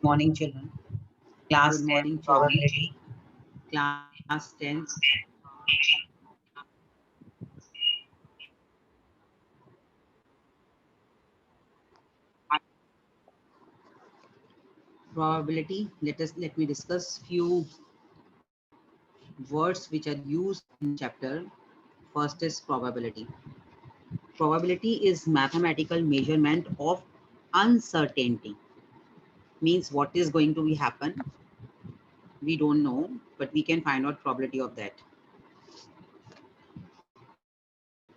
Morning, children. Good Class 10 morning, children. probability. Class 10. Probability. Let me discuss few words which are used in this chapter. First is probability. Probability is mathematical measurement of uncertainty. Means what is going to be happen, we don't know, but we can find out probability of that.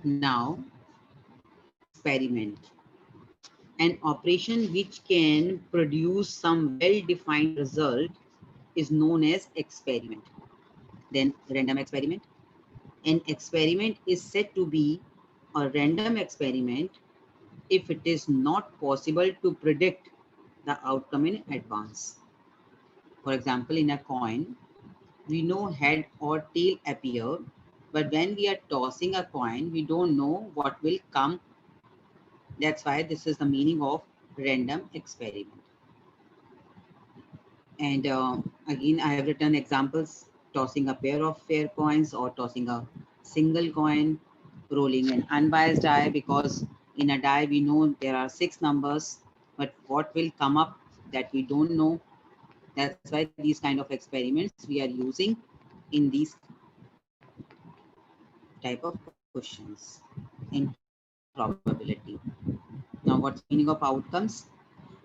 Now, experiment. An operation which can produce some well-defined result is known as experiment. Then random experiment. An experiment is said to be a random experiment if it is not possible to predict the outcome in advance. For example, in a coin, we know head or tail appear, but when we are tossing a coin, we don't know what will come. That's why this is the meaning of random experiment. And again, I have written examples: tossing a pair of fair coins or tossing a single coin, rolling an unbiased die, because in a die we know there are 6 numbers, but what will come up that we don't know. That's why these kind of experiments we are using in these type of questions in probability. Now, what's the meaning of outcomes?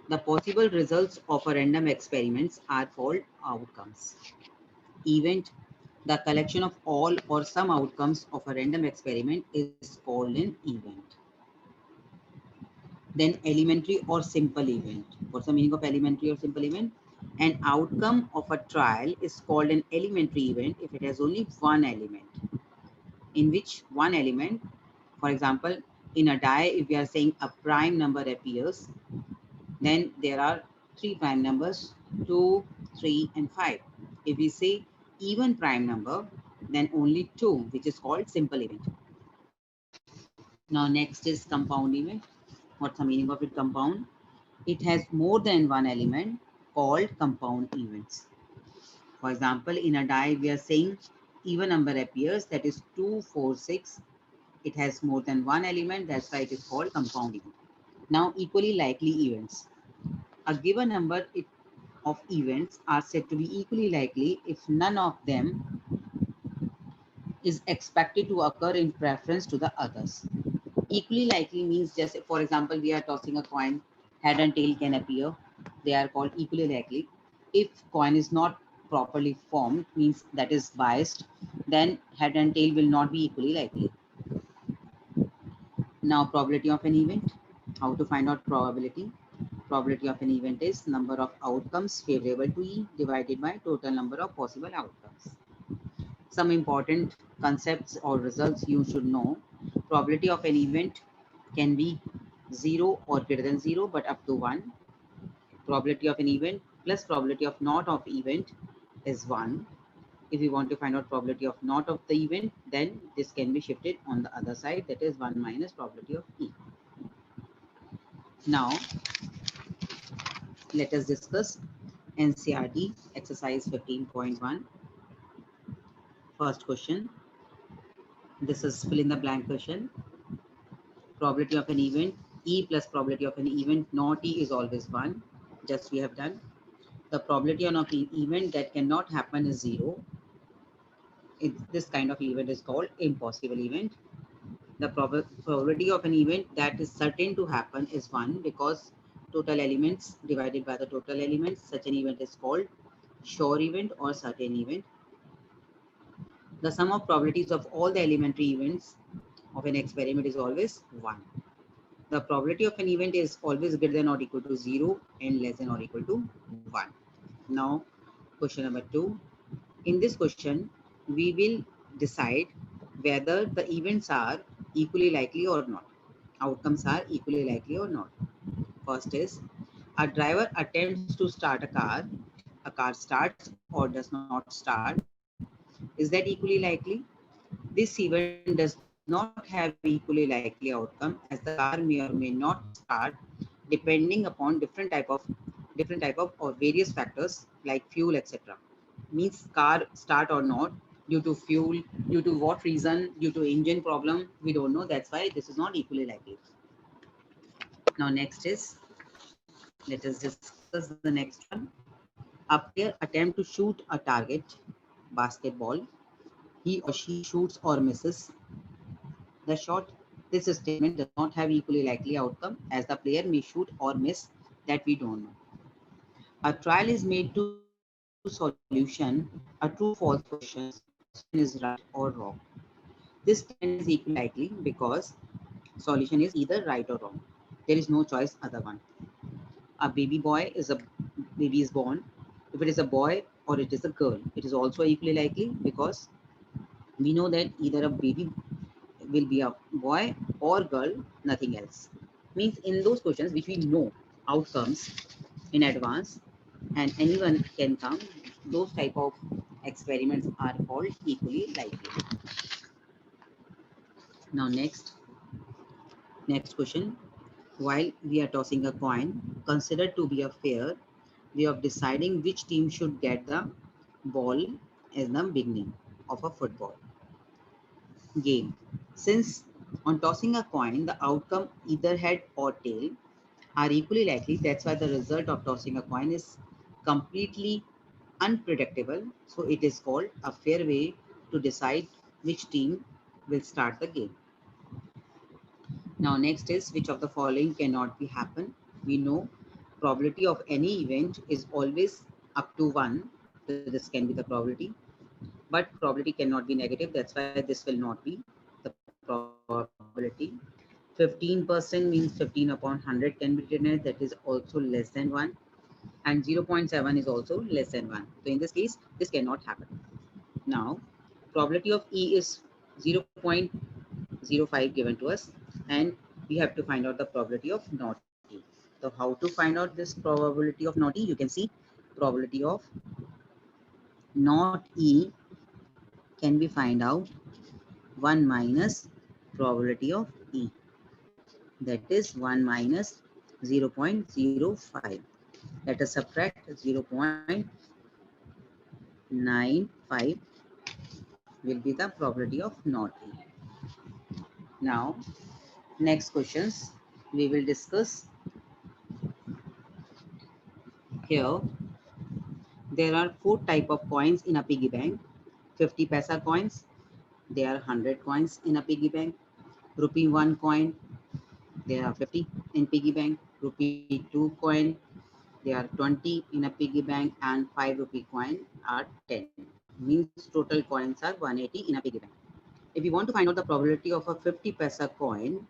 The possible results of a random experiments are called outcomes. Event. The collection of all or some outcomes of a random experiment is called an event. Then elementary or simple event. What's the meaning of elementary or simple event? An outcome of a trial is called an elementary event if it has only one element. In which one element, for example, in a die, if we are saying a prime number appears, then there are 3 prime numbers, 2, 3, and 5. If we say even prime number, then only 2, which is called simple event. Now next is compound event. What's the meaning of it? Compound. It has more than one element called compound events. For example, in a die, we are saying even number appears, that is 2, 4, 6. It has more than one element, that's why it is called compound event. Now, equally likely events. A given number of events are said to be equally likely if none of them is expected to occur in preference to the others. Equally likely means, just for example, we are tossing a coin, head and tail can appear. They are called equally likely. If coin is not properly formed, means that is biased, then head and tail will not be equally likely. Now, probability of an event. How to find out probability? Probability of an event is number of outcomes favorable to E divided by total number of possible outcomes. Some important concepts or results you should know. Probability of an event can be 0 or greater than 0, but up to 1. Probability of an event plus probability of not of event is 1. If we want to find out probability of not of the event, then this can be shifted on the other side, that is 1 minus probability of E. Now, let us discuss NCERT exercise 15.1. First question. This is fill in the blank question. Probability of an event, E plus probability of an event not E is always 1. Just we have done. The probability of an event that cannot happen is 0. This kind of event is called impossible event. The probability of an event that is certain to happen is 1, because total elements divided by the total elements. Such an event is called sure event or certain event. The sum of probabilities of all the elementary events of an experiment is always 1. The probability of an event is always greater than or equal to 0 and less than or equal to 1. Now, question number 2. In this question, we will decide whether the events are equally likely or not. Outcomes are equally likely or not. First is, a driver attempts to start a car starts or does not start. Is that equally likely? This event does not have equally likely outcome, as the car may or may not start depending upon different type of different type of or various factors like fuel, etc. Means car start or not, due to fuel, due to what reason, due to engine problem, we don't know. That's why this is not equally likely. Now next is, let us discuss the next one. A player attempt to shoot a target, basketball. He or she shoots or misses the shot. This statement does not have equally likely outcome, as the player may shoot or miss, that we don't know. A trial is made to solution a true false questions. Solution is right or wrong. This statement is equally likely because solution is either right or wrong. There is no choice other one. A baby is born. If it is a boy or it is a girl, it is also equally likely because we know that either a baby will be a boy or girl, nothing else. Means in those questions which we know outcomes in advance and anyone can come, those type of experiments are called equally likely. Now next question. While we are tossing a coin, considered to be a fair way of deciding which team should get the ball as the beginning of a football game. Since on tossing a coin, the outcome either head or tail are equally likely. That's why the result of tossing a coin is completely unpredictable. So it is called a fair way to decide which team will start the game. Now next is, which of the following cannot be happen? We know probability of any event is always up to 1. So this can be the probability. But probability cannot be negative. That's why this will not be the probability. 15% means 15 upon 100 can be written as, that is also less than 1. And 0.7 is also less than 1. So in this case, this cannot happen. Now, probability of E is 0.05 given to us, and we have to find out the probability of not E. So how to find out this probability of not E? You can see probability of not E can be find out 1 minus probability of E. That is 1 minus 0.05. Let us subtract 0.95 will be the probability of not E. Now, next questions we will discuss here. There are 4 type of coins in a piggy bank. 50 paisa coins. There are 100 coins in a piggy bank. Rupee 1 coin. There are 50 in piggy bank. Rupee 2 coin. There are 20 in a piggy bank, and 5 rupee coin are 10. Means total coins are 180 in a piggy bank. If we want to find out the probability of a 50 paisa coin,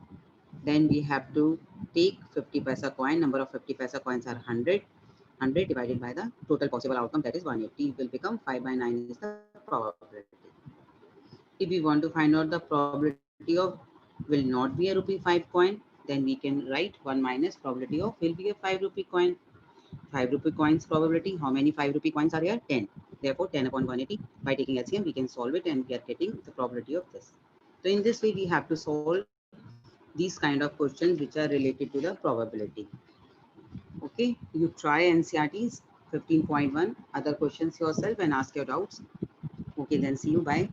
then we have to take 50 paisa coin. Number of 50 paisa coins are 100. 100 divided by the total possible outcome, that is 180, will become 5 by 9 is the probability. If we want to find out the probability of will not be a rupee 5 coin, then we can write 1 minus probability of will be a 5 rupee coin. 5 rupee coins probability. How many 5 rupee coins are here? 10. Therefore, 10 upon 180. By taking LCM, we can solve it and we are getting the probability of this. So in this way, we have to solve these kind of questions which are related to the probability. Okay, you try NCERT's 15.1 other questions yourself and ask your doubts. Okay, then see you. Bye.